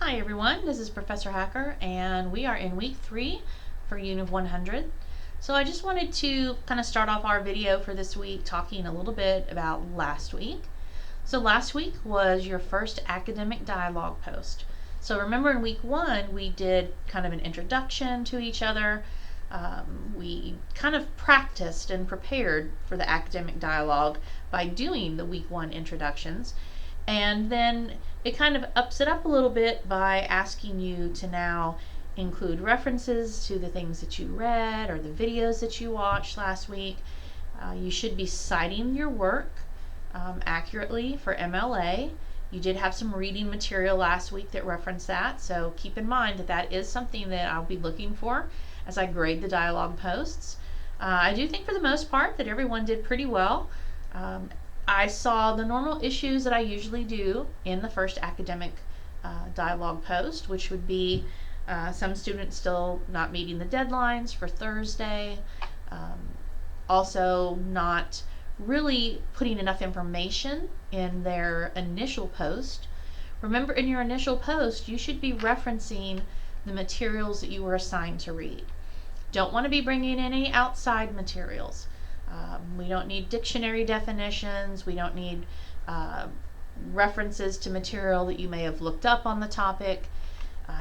Hi everyone, this is Professor Hacker and we are in week 3 for UNIV 100. So I just wanted to kind of start off our video for this week talking a little bit about last week. So last week was your first academic dialogue post. So remember in week 1 we did kind of an introduction to each other. We kind of practiced and prepared for the academic dialogue by doing the week 1 introductions. And then it kind of ups it up a little bit by asking you to now include references to the things that you read or the videos that you watched last week. You should be citing your work accurately for MLA. You did have some reading material last week that referenced that, so keep in mind that that is something that I'll be looking for as I grade the dialogue posts. I do think for the most part that everyone did pretty well. I saw the normal issues that I usually do in the first academic dialogue post, which would be some students still not meeting the deadlines for Thursday, also not really putting enough information in their initial post. Remember, in your initial post, you should be referencing the materials that you were assigned to read. Don't want to be bringing any outside materials. We don't need dictionary definitions. We don't need references to material that you may have looked up on the topic.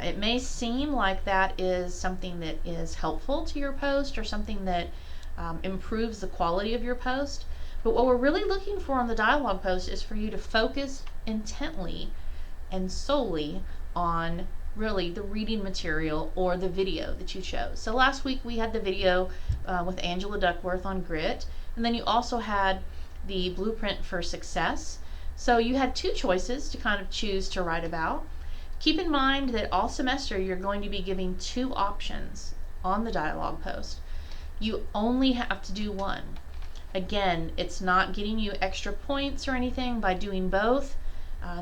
It may seem like that is something that is helpful to your post or something that improves the quality of your post. But what we're really looking for on the dialogue post is for you to focus intently and solely on really the reading material or the video that you chose. So last week we had the video with Angela Duckworth on grit, and then you also had the blueprint for success. So you had two choices to kind of choose to write about. Keep in mind that all semester you're going to be giving two options on the dialogue post. You only have to do one. Again, it's not getting you extra points or anything by doing both.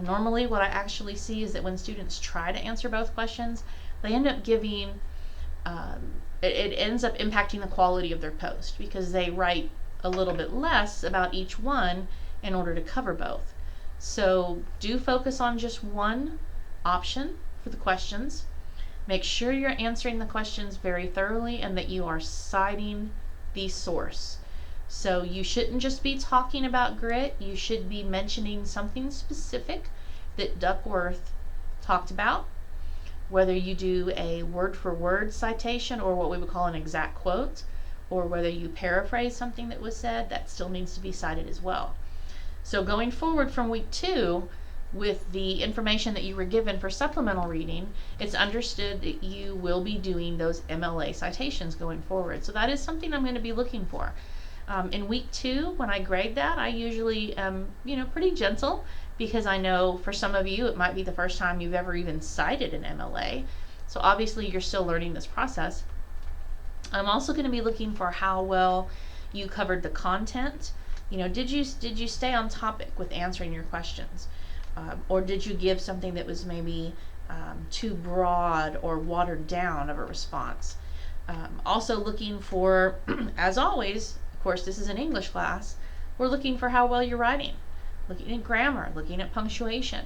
Normally what I actually see is that when students try to answer both questions, they end up giving, it ends up impacting the quality of their post because they write a little bit less about each one in order to cover both. So do focus on just one option for the questions. Make sure you're answering the questions very thoroughly and that you are citing the source. So you shouldn't just be talking about grit, you should be mentioning something specific that Duckworth talked about. Whether you do a word-for-word citation or what we would call an exact quote, or whether you paraphrase something that was said, that still needs to be cited as well. So going forward from week 2, with the information that you were given for supplemental reading, it's understood that you will be doing those MLA citations going forward. So that is something I'm going to be looking for. In week 2, when I grade that, I usually am, pretty gentle because I know for some of you it might be the first time you've ever even cited an MLA. So obviously you're still learning this process. I'm also going to be looking for how well you covered the content. Did you stay on topic with answering your questions? Or did you give something that was maybe too broad or watered down of a response? Also looking for, as always, of course this is an English class, we're looking for how well you're writing, looking at grammar, looking at punctuation.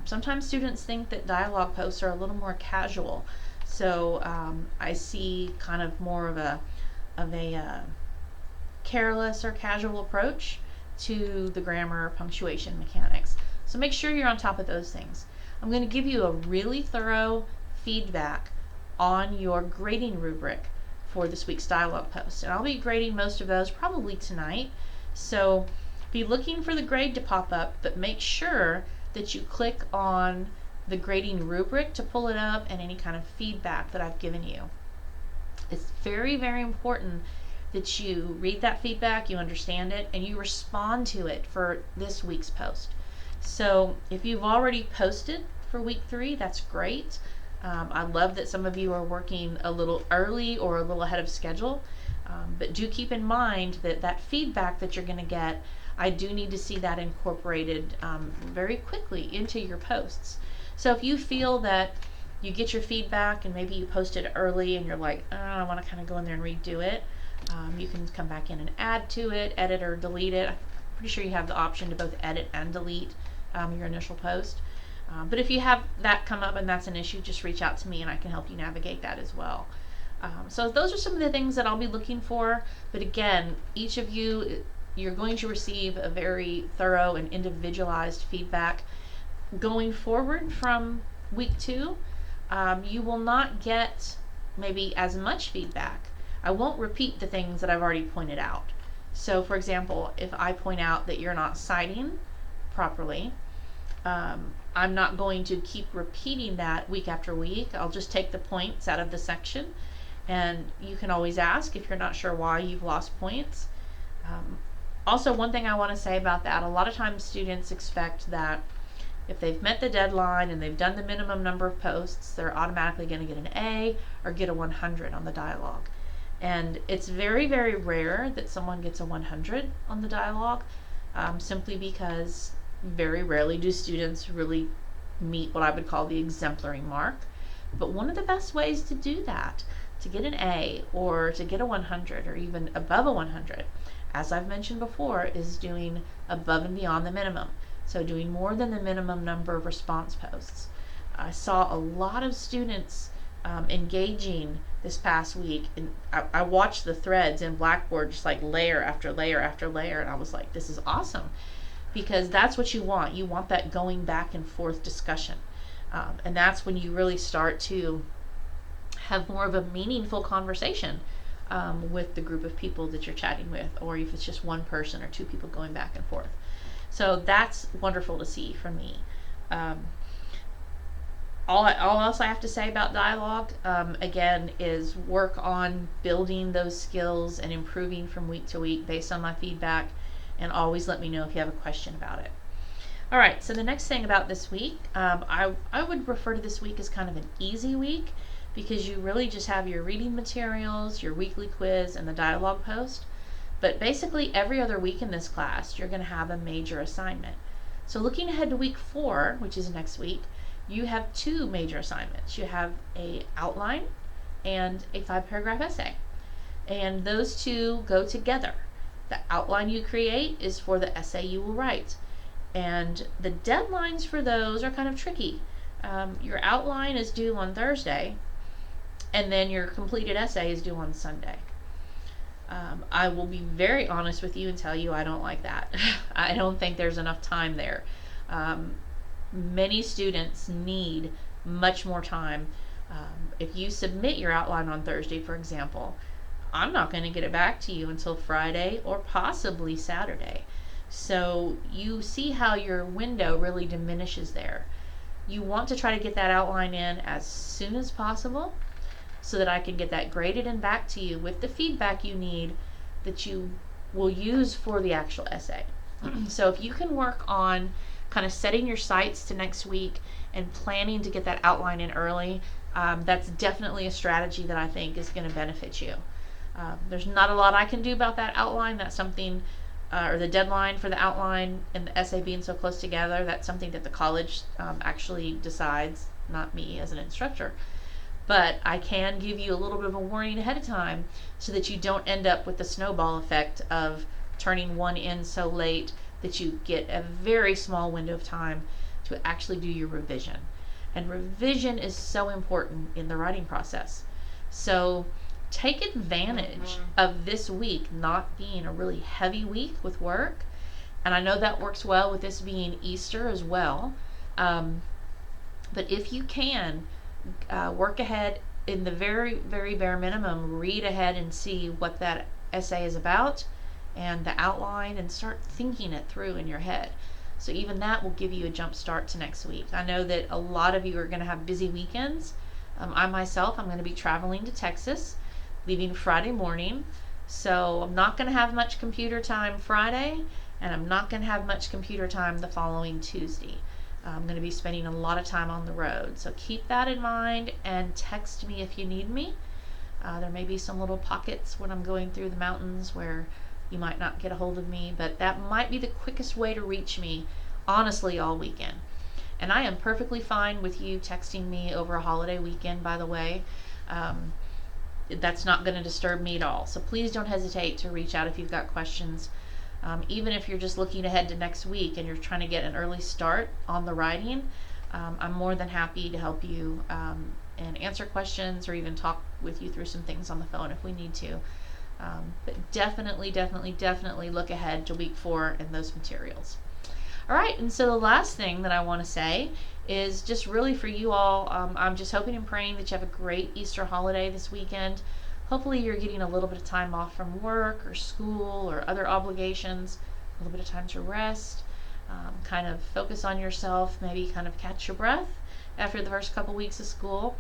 Sometimes students think that dialogue posts are a little more casual, so I see kind of more of a careless or casual approach to the grammar punctuation mechanics. So make sure you're on top of those things. I'm going to give you a really thorough feedback on your grading rubric for this week's dialogue post. And I'll be grading most of those probably tonight. So be looking for the grade to pop up, but make sure that you click on the grading rubric to pull it up and any kind of feedback that I've given you. It's very, very important that you read that feedback, you understand it, and you respond to it for this week's post. So if you've already posted for week 3, that's great. I love that some of you are working a little early or a little ahead of schedule, but do keep in mind that that feedback that you're going to get, I do need to see that incorporated very quickly into your posts. So if you feel that you get your feedback and maybe you posted early and you're like, oh, I want to kind of go in there and redo it, you can come back in and add to it, edit or delete it. I'm pretty sure you have the option to both edit and delete your initial post. But if you have that come up and that's an issue, just reach out to me and I can help you navigate that as well. So those are some of the things that I'll be looking for. But again, each of you, you're going to receive a very thorough and individualized feedback going forward from week 2. You will not get maybe as much feedback. I won't repeat the things that I've already pointed out. So for example, if I point out that you're not citing properly, I'm not going to keep repeating that week after week. I'll just take the points out of the section, and you can always ask if you're not sure why you've lost points. Also, one thing I want to say about that, a lot of times students expect that if they've met the deadline and they've done the minimum number of posts, they're automatically going to get an A or get a 100 on the dialogue. And it's very, very rare that someone gets a 100 on the dialogue, simply because very rarely do students really meet what I would call the exemplary mark. But one of the best ways to do that, to get an A or to get a 100 or even above a 100, as I've mentioned before, is doing above and beyond the minimum. So doing more than the minimum number of response posts. I saw a lot of students engaging this past week, and I watched the threads in Blackboard just like layer after layer after layer, and I was like, this is awesome, because that's what you want. You want that going back and forth discussion, and that's when you really start to have more of a meaningful conversation with the group of people that you're chatting with, or if it's just one person or two people going back and forth. So that's wonderful to see from me. All else I have to say about dialogue, again, is work on building those skills and improving from week to week based on my feedback, and always let me know if you have a question about it. All right, so the next thing about this week, I would refer to this week as kind of an easy week, because you really just have your reading materials, your weekly quiz, and the dialogue post. But basically every other week in this class, you're going to have a major assignment. So looking ahead to week 4, which is next week, you have 2 major assignments. You have a outline and a 5-paragraph essay. And those 2 go together. The outline you create is for the essay you will write. And the deadlines for those are kind of tricky. Your outline is due on Thursday, and then your completed essay is due on Sunday. I will be very honest with you and tell you I don't like that. I don't think there's enough time there. Many students need much more time. If you submit your outline on Thursday, for example, I'm not going to get it back to you until Friday or possibly Saturday. So you see how your window really diminishes there. You want to try to get that outline in as soon as possible, so that I can get that graded and back to you with the feedback you need that you will use for the actual essay. So if you can work on kind of setting your sights to next week and planning to get that outline in early, that's definitely a strategy that I think is going to benefit you. There's not a lot I can do about that outline. That's something, or the deadline for the outline and the essay being so close together, that's something that the college actually decides, not me as an instructor. But I can give you a little bit of a warning ahead of time so that you don't end up with the snowball effect of turning one in so late that you get a very small window of time to actually do your revision. And revision is so important in the writing process. So take advantage of this week not being a really heavy week with work. And I know that works well with this being Easter as well. But if you can, work ahead in the very, very bare minimum, read ahead and see what that essay is about and the outline, and start thinking it through in your head. So even that will give you a jump start to next week. I know that a lot of you are going to have busy weekends. I myself, I'm going to be traveling to Texas, leaving Friday morning. So I'm not going to have much computer time Friday, and I'm not going to have much computer time the following Tuesday. I'm going to be spending a lot of time on the road. So keep that in mind and text me if you need me. There may be some little pockets when I'm going through the mountains where you might not get a hold of me, but that might be the quickest way to reach me, honestly, all weekend. And I am perfectly fine with you texting me over a holiday weekend, by the way. That's not going to disturb me at all. So please don't hesitate to reach out if you've got questions. Even if you're just looking ahead to next week and you're trying to get an early start on the writing, I'm more than happy to help you and answer questions or even talk with you through some things on the phone if we need to. But definitely look ahead to week 4 and those materials. All right, and so the last thing that I want to say is just really for you all, I'm just hoping and praying that you have a great Easter holiday this weekend. Hopefully you're getting a little bit of time off from work or school or other obligations, a little bit of time to rest, kind of focus on yourself, maybe kind of catch your breath after the first couple weeks of school.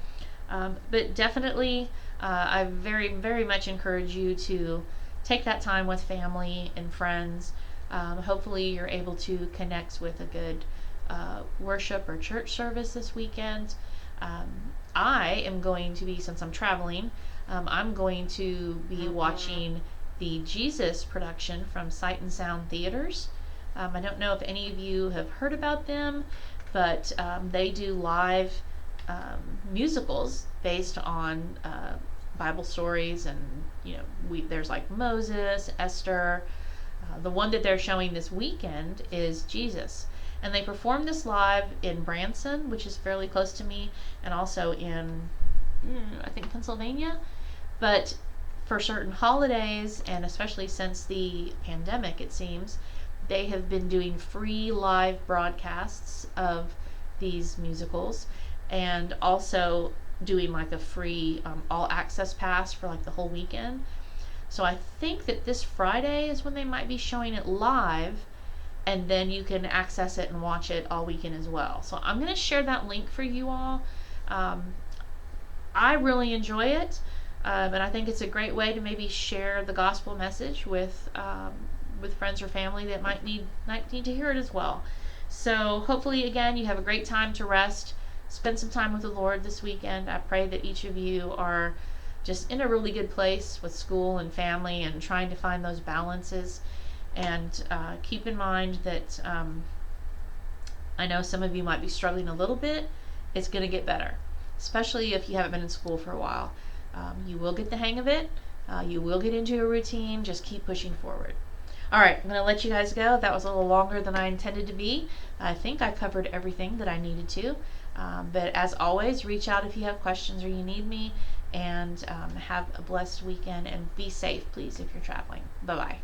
But definitely, I very much encourage you to take that time with family and friends. Hopefully you're able to connect with a good worship or church service this weekend. I am going to be, since I'm traveling, I'm going to be watching the Jesus production from Sight and Sound Theaters. I don't know if any of you have heard about them, but they do live musicals based on Bible stories, and there's like Moses, Esther. The one that they're showing this weekend is Jesus, and they perform this live in Branson, which is fairly close to me, and also in I think Pennsylvania. But for certain holidays, and especially since the pandemic, it seems they have been doing free live broadcasts of these musicals, and also doing like a free all access pass for like the whole weekend. So I think that this Friday is when they might be showing it live, and then you can access it and watch it all weekend as well. So I'm going to share that link for you all. I really enjoy it, and I think it's a great way to maybe share the gospel message with friends or family that might need to hear it as well. So hopefully, again, you have a great time to rest. Spend some time with the Lord this weekend. I pray that each of you are just in a really good place with school and family and trying to find those balances. And keep in mind that I know some of you might be struggling a little bit. It's going to get better, especially if you haven't been in school for a while. You will get the hang of it. You will get into a routine. Just keep pushing forward. All right, I'm going to let you guys go. That was a little longer than I intended to be. I think I covered everything that I needed to. But as always, reach out if you have questions or you need me. And have a blessed weekend, and be safe, please, if you're traveling. Bye-bye.